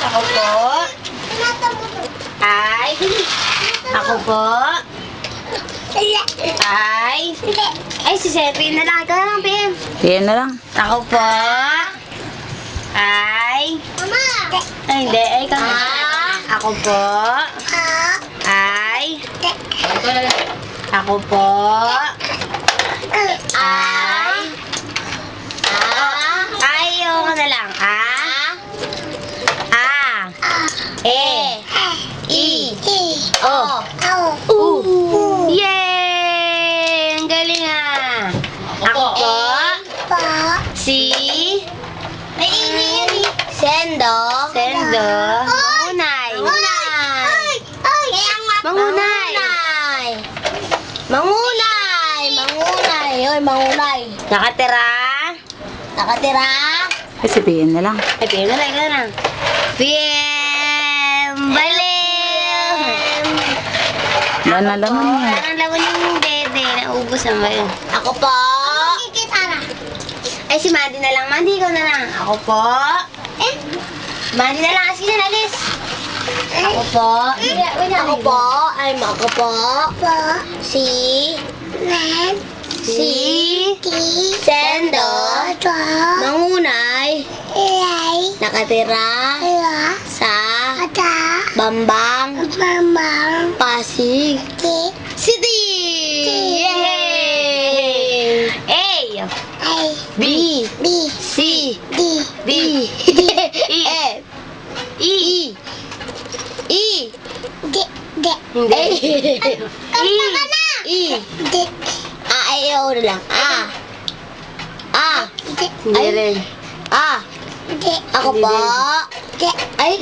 Ako po. Ay. Ako po. Ay. Ay, si Sepi na lang. Ikaw na lang, Pim. Yan na lang. Ako po. Ay. Mama! Ay, hindi. Ay, ikaw na. Ako po. Ay. Ako po. Ay. Ay, ako na lang. E. I. O. U. Yay! Ang galing ah. Ako po. Si. May ini. Sendo. Mangunay. Mangunay. Nakatira. Ay, sabihin na lang. Ay, PM na lang, ikaw na lang. PM! Baliw! Yan na laman yan. Parang laman yung dede. Naubos na ba yun? Ako po. Ay, si Mandy na lang. Mandy, ikaw na lang. Ako po. Mandy na lang. Sige na, alis. Ako po. Ako po. Ako po. Si Sendo. Mangunay. Nakatira. Sa Bambang. Pasig City. Yay! A. B. C. D. E. I. Hindi. I. Ay, o na lang. Hindi rin. Ako po. Ay,